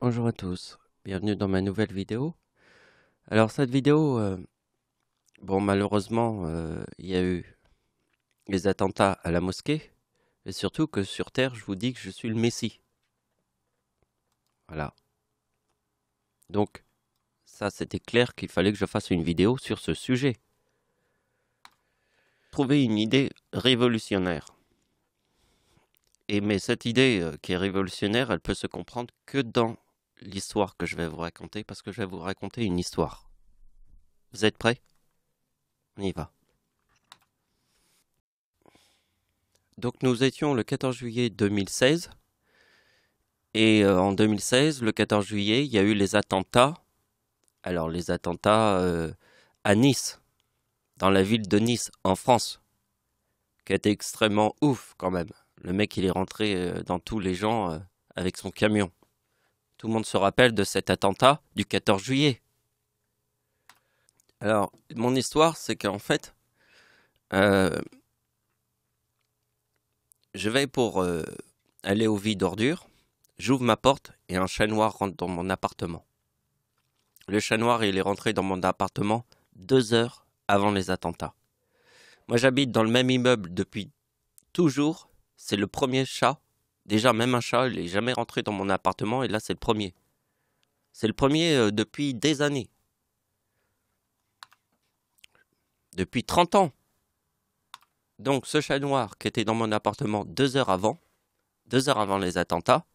Bonjour à tous, bienvenue dans ma nouvelle vidéo. Alors cette vidéo, bon malheureusement, il y a eu les attentats à la mosquée, et surtout que sur Terre, je vous dis que je suis le Messie. Voilà. Donc, ça c'était clair qu'il fallait que je fasse une vidéo sur ce sujet. Trouver une idée révolutionnaire. Mais cette idée qui est révolutionnaire, elle peut se comprendre que dans l'histoire que je vais vous raconter, parce que je vais vous raconter une histoire. Vous êtes prêts? On y va. Donc nous étions le 14 juillet 2016, et en 2016, le 14 juillet, il y a eu les attentats. Alors les attentats à Nice, dans la ville de Nice, en France, qui a été extrêmement ouf quand même. Le mec, il est rentré dans tous les gens avec son camion. Tout le monde se rappelle de cet attentat du 14 juillet. Alors, mon histoire, c'est qu'en fait, je vais pour aller au vide d'ordures. J'ouvre ma porte et un chat noir rentre dans mon appartement. Le chat noir, il est rentré dans mon appartement 2 heures avant les attentats. Moi, j'habite dans le même immeuble depuis toujours. C'est le premier chat. Déjà, même un chat, il n'est jamais rentré dans mon appartement et là, c'est le premier. C'est le premier depuis des années. Depuis 30 ans. Donc, ce chat noir qui était dans mon appartement 2 heures avant les attentats,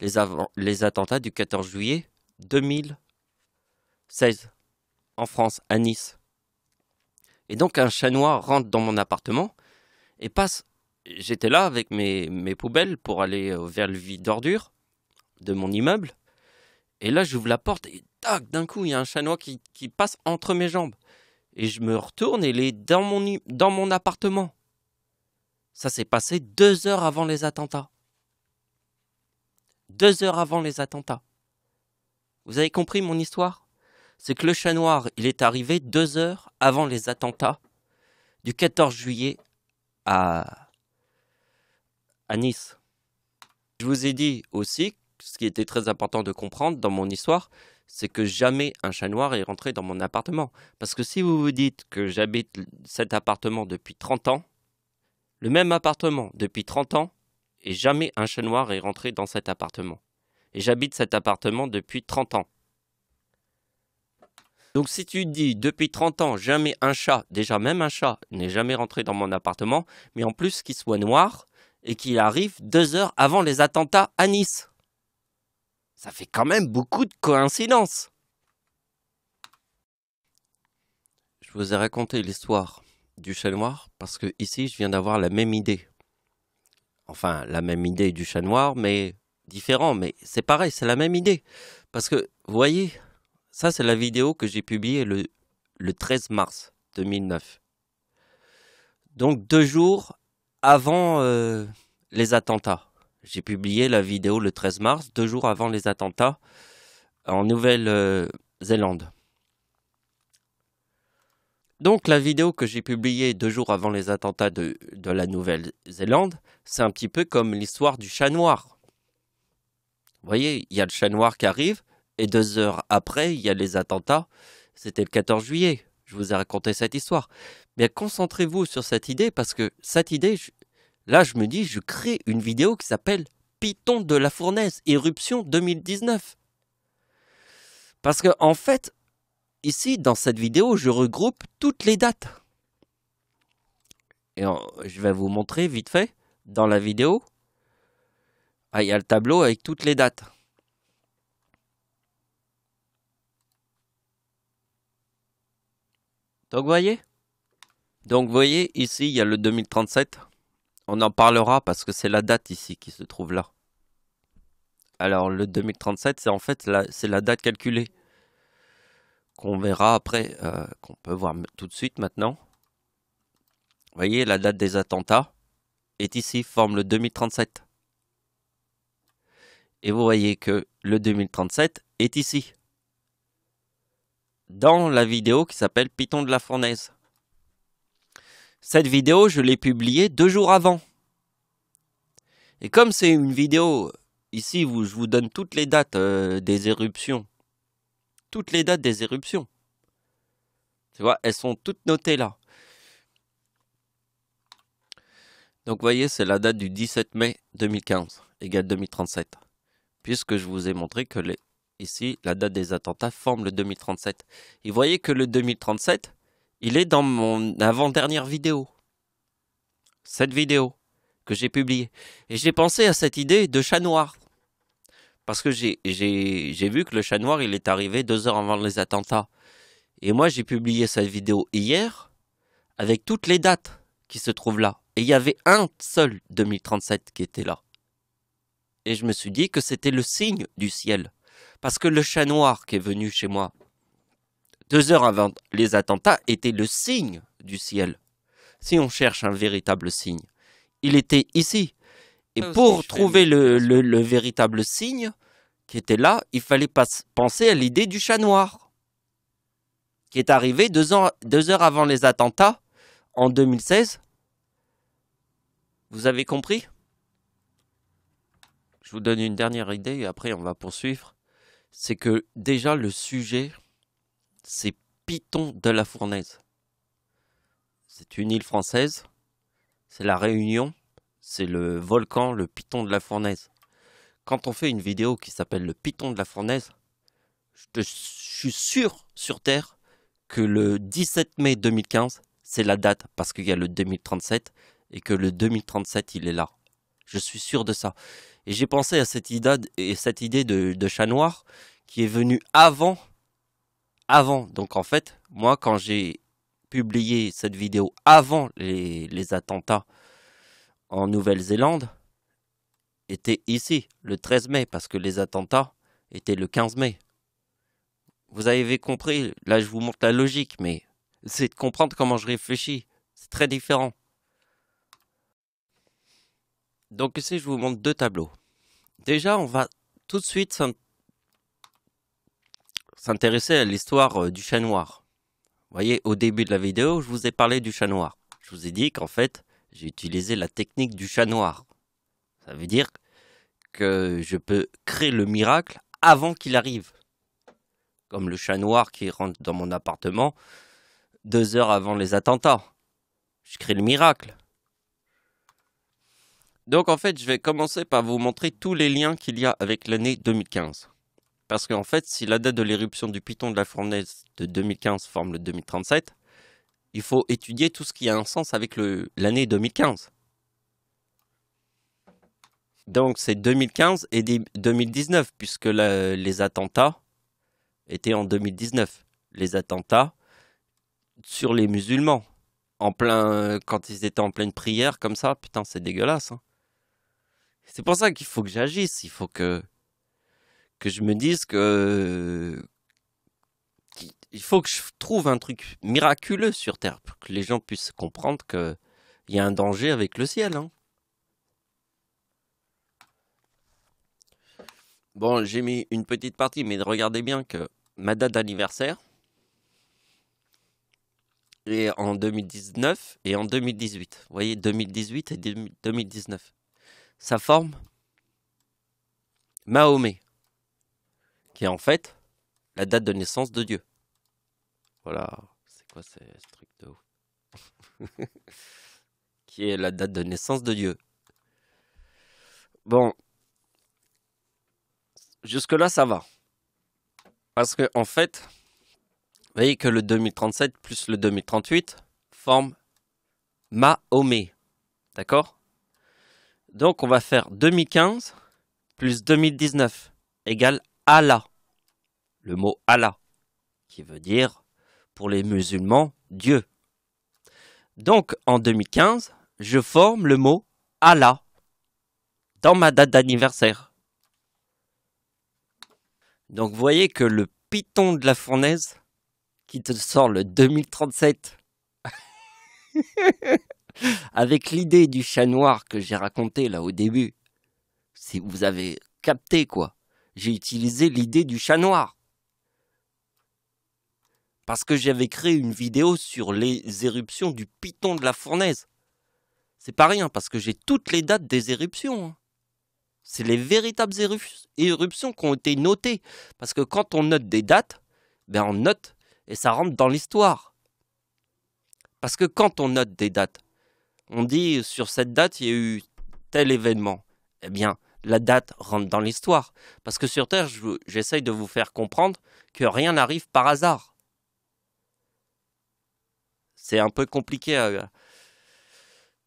les attentats du 14 juillet 2016, en France, à Nice. Et donc, un chat noir rentre dans mon appartement et passe. J'étais là avec mes poubelles pour aller vers le vide d'ordures de mon immeuble. Et là, j'ouvre la porte et tac, d'un coup, il y a un chat noir qui passe entre mes jambes. Et je me retourne et il est dans mon appartement. Ça s'est passé 2 heures avant les attentats. 2 heures avant les attentats. Vous avez compris mon histoire? C'est que le chat noir, il est arrivé 2 heures avant les attentats du 14 juillet à Nice. Je vous ai dit aussi, ce qui était très important de comprendre dans mon histoire, c'est que jamais un chat noir est rentré dans mon appartement. Parce que si vous vous dites que j'habite cet appartement depuis 30 ans, le même appartement depuis 30 ans, et jamais un chat noir est rentré dans cet appartement. Et j'habite cet appartement depuis 30 ans. Donc si tu dis depuis 30 ans, jamais un chat, déjà même un chat n'est jamais rentré dans mon appartement, mais en plus qu'il soit noir et qu'il arrive 2 heures avant les attentats à Nice. Ça fait quand même beaucoup de coïncidences. Je vous ai raconté l'histoire du chat noir parce que ici je viens d'avoir la même idée. Enfin, la même idée du chat noir, mais différent. Mais c'est pareil, c'est la même idée. Parce que, vous voyez, ça c'est la vidéo que j'ai publiée le 13 mars 2009. Donc 2 jours avant les attentats. J'ai publié la vidéo le 13 mars, 2 jours avant les attentats en Nouvelle-Zélande. Donc la vidéo que j'ai publiée 2 jours avant les attentats de la Nouvelle-Zélande, c'est un petit peu comme l'histoire du chat noir. Vous voyez, il y a le chat noir qui arrive, et 2 heures après, il y a les attentats. C'était le 14 juillet. Je vous ai raconté cette histoire. Bien, concentrez-vous sur cette idée, parce que cette idée, là, je me dis, je crée une vidéo qui s'appelle Python de la fournaise, éruption 2019. Parce que, en fait, ici, dans cette vidéo, je regroupe toutes les dates. Et je vais vous montrer vite fait, dans la vidéo. Ah, il y a le tableau avec toutes les dates. Donc, vous voyez? Donc, vous voyez, ici, il y a le 2037. On en parlera parce que c'est la date ici qui se trouve là. Alors, le 2037, c'est en fait c'est la date calculée. Qu'on verra après, qu'on peut voir tout de suite maintenant. Vous voyez, la date des attentats est ici, forme le 2037. Et vous voyez que le 2037 est ici. Dans la vidéo qui s'appelle Python de la fournaise. Cette vidéo, je l'ai publiée 2 jours avant. Et comme c'est une vidéo ici, je vous donne toutes les dates des éruptions. Toutes les dates des éruptions. Tu vois, elles sont toutes notées là. Donc, vous voyez, c'est la date du 17 mai 2015, égale 2037. Puisque je vous ai montré que ici, la date des attentats forme le 2037. Et vous voyez que le 2037, il est dans mon avant-dernière vidéo. Cette vidéo que j'ai publiée. Et j'ai pensé à cette idée de chat noir. Parce que j'ai vu que le chat noir, il est arrivé 2 heures avant les attentats. Et moi, j'ai publié cette vidéo hier avec toutes les dates qui se trouvent là. Et il y avait un seul 2037 qui était là. Et je me suis dit que c'était le signe du ciel. Parce que le chat noir qui est venu chez moi 2 heures avant les attentats était le signe du ciel. Si on cherche un véritable signe, il était ici. Et pour trouver le véritable signe qui était là, il fallait penser à l'idée du chat noir, qui est arrivé 2 heures avant les attentats, en 2016. Vous avez compris? Je vous donne une dernière idée et après on va poursuivre. C'est que déjà le sujet, c'est Piton de la Fournaise. C'est une île française, c'est la Réunion, c'est le volcan, le Piton de la Fournaise. Quand on fait une vidéo qui s'appelle le Piton de la Fournaise, je suis sûr sur Terre que le 17 mai 2015, c'est la date parce qu'il y a le 2037 et que le 2037, il est là. Je suis sûr de ça. Et j'ai pensé à cette idée de chat noir qui est venue avant. Donc en fait, moi, quand j'ai publié cette vidéo avant les attentats en Nouvelle-Zélande, était ici, le 13 mai, parce que les attentats étaient le 15 mai. Vous avez compris, là je vous montre la logique, mais c'est de comprendre comment je réfléchis. C'est très différent. Donc ici, je vous montre 2 tableaux. Déjà, on va tout de suite s'intéresser à l'histoire du chat noir. Vous voyez, au début de la vidéo, je vous ai parlé du chat noir. Je vous ai dit qu'en fait, j'ai utilisé la technique du chat noir. Ça veut dire que je peux créer le miracle avant qu'il arrive. Comme le chat noir qui rentre dans mon appartement 2 heures avant les attentats. Je crée le miracle. Donc en fait, je vais commencer par vous montrer tous les liens qu'il y a avec l'année 2015. Parce qu'en fait, si la date de l'éruption du Piton de la Fournaise de 2015 forme le 2037, il faut étudier tout ce qui a un sens avec l'année 2015. Donc c'est 2015 et 2019, puisque les attentats étaient en 2019. Les attentats sur les musulmans, quand ils étaient en pleine prière, comme ça, putain, c'est dégueulasse. Hein. C'est pour ça qu'il faut que j'agisse, il faut que je me dise il faut que je trouve un truc miraculeux sur Terre, pour que les gens puissent comprendre qu'il y a un danger avec le ciel. Hein. Bon, j'ai mis une petite partie, mais regardez bien que ma date d'anniversaire est en 2019 et en 2018. Vous voyez, 2018 et 2019. Ça forme Mahomet, qui est en fait la date de naissance de Dieu. Voilà, c'est quoi ce truc de ouf? Qui est la date de naissance de Dieu. Bon, jusque-là, ça va. Parce que, en fait, vous voyez que le 2037 plus le 2038 forme Mahomet. D'accord? Donc, on va faire 2015 plus 2019 égale Allah. Le mot Allah, qui veut dire, pour les musulmans, Dieu. Donc, en 2015, je forme le mot Allah dans ma date d'anniversaire. Donc, vous voyez que le Piton de la Fournaise, qui te sort le 2037, avec l'idée du chat noir que j'ai raconté là au début, si vous avez capté quoi, j'ai utilisé l'idée du chat noir. Parce que j'avais créé une vidéo sur les éruptions du Piton de la Fournaise. C'est pas rien, parce que j'ai toutes les dates des éruptions. Hein. C'est les véritables éruptions qui ont été notées. Parce que quand on note des dates, ben on note et ça rentre dans l'histoire. Parce que quand on note des dates, on dit sur cette date, il y a eu tel événement. Eh bien, la date rentre dans l'histoire. Parce que sur Terre, j'essaye de vous faire comprendre que rien n'arrive par hasard. C'est un peu compliqué.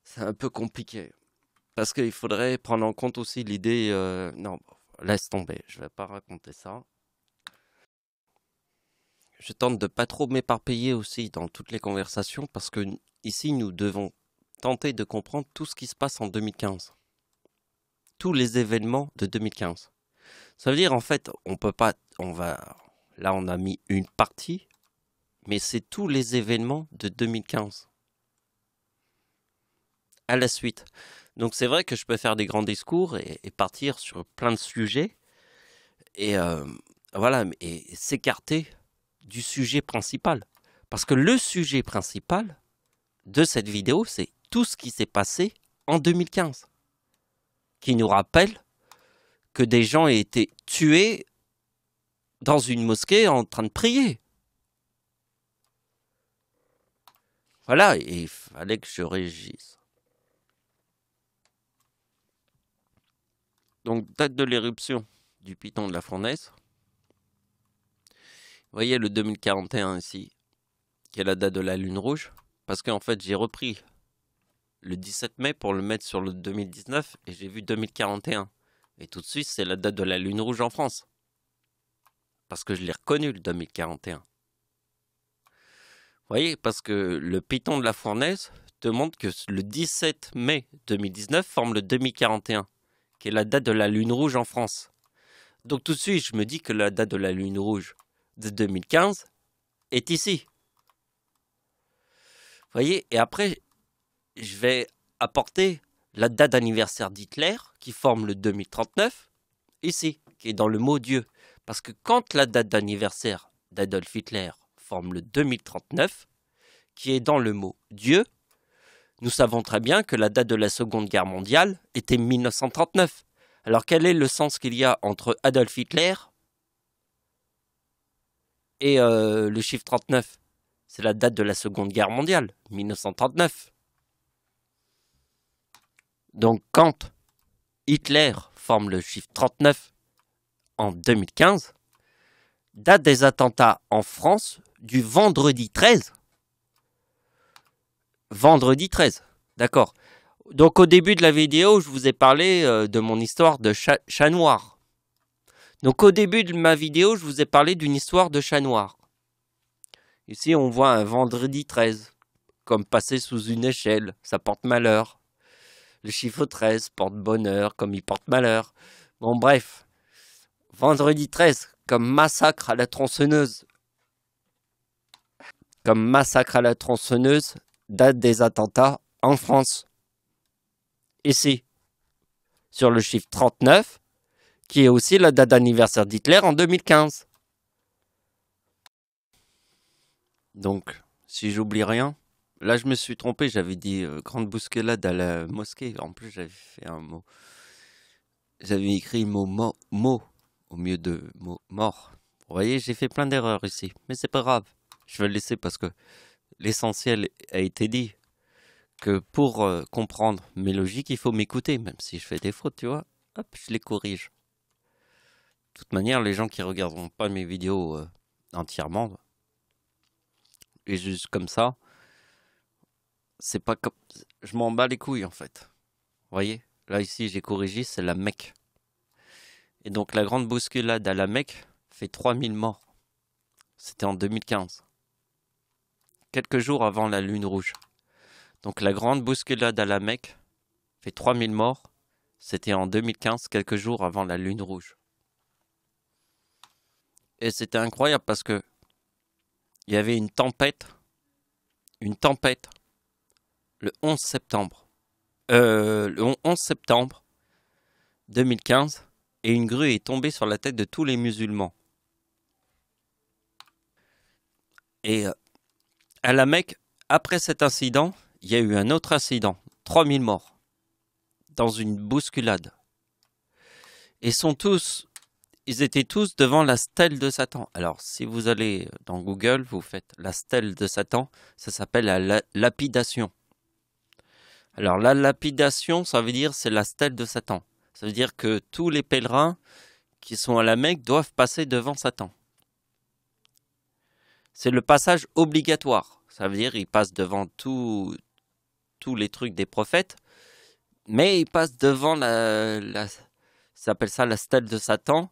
C'est un peu compliqué. Parce qu'il faudrait prendre en compte aussi l'idée... non, laisse tomber, je ne vais pas raconter ça. Je tente de pas trop m'éparpiller aussi dans toutes les conversations parce que ici, nous devons tenter de comprendre tout ce qui se passe en 2015. Tous les événements de 2015. Ça veut dire, en fait, on peut pas... Là, on a mis une partie, mais c'est tous les événements de 2015. À la suite. Donc c'est vrai que je peux faire des grands discours et partir sur plein de sujets et voilà, et s'écarter du sujet principal. Parce que le sujet principal de cette vidéo, c'est tout ce qui s'est passé en 2015. Qui nous rappelle que des gens aient été tués dans une mosquée en train de prier. Voilà, et il fallait que je réagisse. Donc, date de l'éruption du Piton de la Fournaise. Vous voyez le 2041 ici, qui est la date de la Lune Rouge. Parce qu'en fait, j'ai repris le 17 mai pour le mettre sur le 2019 et j'ai vu 2041. Et tout de suite, c'est la date de la Lune Rouge en France. Parce que je l'ai reconnu, le 2041. Vous voyez, parce que le Piton de la Fournaise te montre que le 17 mai 2019 forme le 2041, qui est la date de la Lune Rouge en France. Donc tout de suite, je me dis que la date de la Lune Rouge de 2015 est ici. Vous voyez, et après, je vais apporter la date d'anniversaire d'Hitler, qui forme le 2039, ici, qui est dans le mot Dieu. Parce que quand la date d'anniversaire d'Adolf Hitler forme le 2039, qui est dans le mot Dieu, nous savons très bien que la date de la Seconde Guerre mondiale était 1939. Alors quel est le sens qu'il y a entre Adolf Hitler et le chiffre 39 ? C'est la date de la Seconde Guerre mondiale, 1939. Donc quand Hitler forme le chiffre 39 en 2015, date des attentats en France du vendredi 13. Vendredi 13, d'accord. Donc au début de la vidéo, je vous ai parlé de mon histoire de chat noir. Donc au début de ma vidéo, je vous ai parlé d'une histoire de chat noir. Ici, on voit un vendredi 13, comme passer sous une échelle, ça porte malheur. Le chiffre 13 porte bonheur, comme il porte malheur. Bon, bref. Vendredi 13, comme massacre à la tronçonneuse. Comme massacre à la tronçonneuse, date des attentats en France. Ici, sur le chiffre 39, qui est aussi la date d'anniversaire d'Hitler en 2015. Donc, si j'oublie rien, là je me suis trompé, j'avais dit grande bousculade à la mosquée. En plus, j'avais fait un mot. J'avais écrit le mot mot au mieux de mot mort. Vous voyez, j'ai fait plein d'erreurs ici, mais c'est pas grave. Je vais le laisser parce que l'essentiel a été dit. Que pour comprendre mes logiques, il faut m'écouter, même si je fais des fautes, tu vois. Hop, je les corrige. De toute manière, les gens qui regarderont pas mes vidéos entièrement, et juste comme ça, c'est pas comme... Je m'en bats les couilles, en fait. Vous voyez, là, ici, j'ai corrigé, c'est la Mecque. Et donc, la grande bousculade à la Mecque fait 3000 morts. C'était en 2015. Quelques jours avant la Lune Rouge. Donc, la grande bousculade à la Mecque fait 3000 morts. C'était en 2015, quelques jours avant la Lune Rouge. Et c'était incroyable parce que il y avait une tempête, le 11 septembre. Le 11 septembre 2015, et une grue est tombée sur la tête de tous les musulmans. Et à la Mecque, après cet incident, il y a eu un autre incident, 3000 morts, dans une bousculade. Et ils étaient tous devant la stèle de Satan. Alors, si vous allez dans Google, vous faites la stèle de Satan, ça s'appelle la lapidation. Alors, la lapidation, ça veut dire c'est la stèle de Satan. Ça veut dire que tous les pèlerins qui sont à la Mecque doivent passer devant Satan. C'est le passage obligatoire. Ça veut dire qu'ils passent devant tous les trucs des prophètes, mais ils passent devant ça s'appelle ça la stèle de Satan,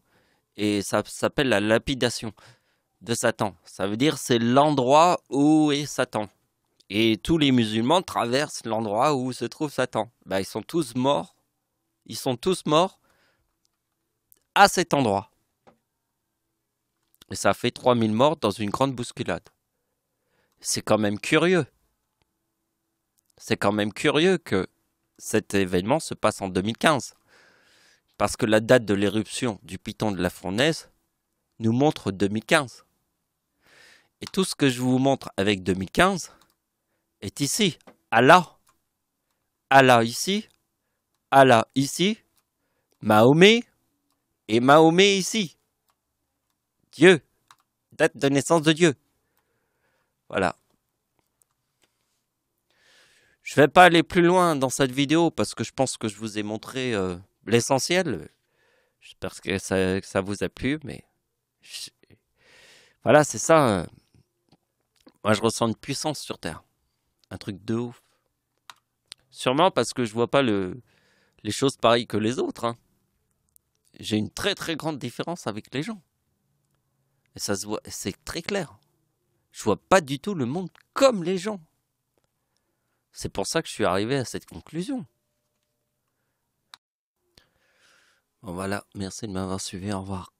et ça s'appelle la lapidation de Satan. Ça veut dire c'est l'endroit où est Satan. Et tous les musulmans traversent l'endroit où se trouve Satan. Ils sont tous morts. Ils sont tous morts à cet endroit. Et ça fait 3000 morts dans une grande bousculade. C'est quand même curieux. C'est quand même curieux que cet événement se passe en 2015. Parce que la date de l'éruption du piton de la fournaise nous montre 2015. Et tout ce que je vous montre avec 2015 est ici. Allah ici. Allah ici. Mahomet. Et Mahomet ici. Dieu. Date de naissance de Dieu. Voilà. Je vais pas aller plus loin dans cette vidéo parce que je pense que je vous ai montré l'essentiel. J'espère que ça vous a plu, mais voilà, c'est ça. Moi, je ressens une puissance sur Terre. Un truc de ouf. Sûrement parce que je vois pas les choses pareilles que les autres. Hein. J'ai une très très grande différence avec les gens. Et ça se voit, c'est très clair. Je vois pas du tout le monde comme les gens. C'est pour ça que je suis arrivé à cette conclusion. Bon voilà, merci de m'avoir suivi, au revoir.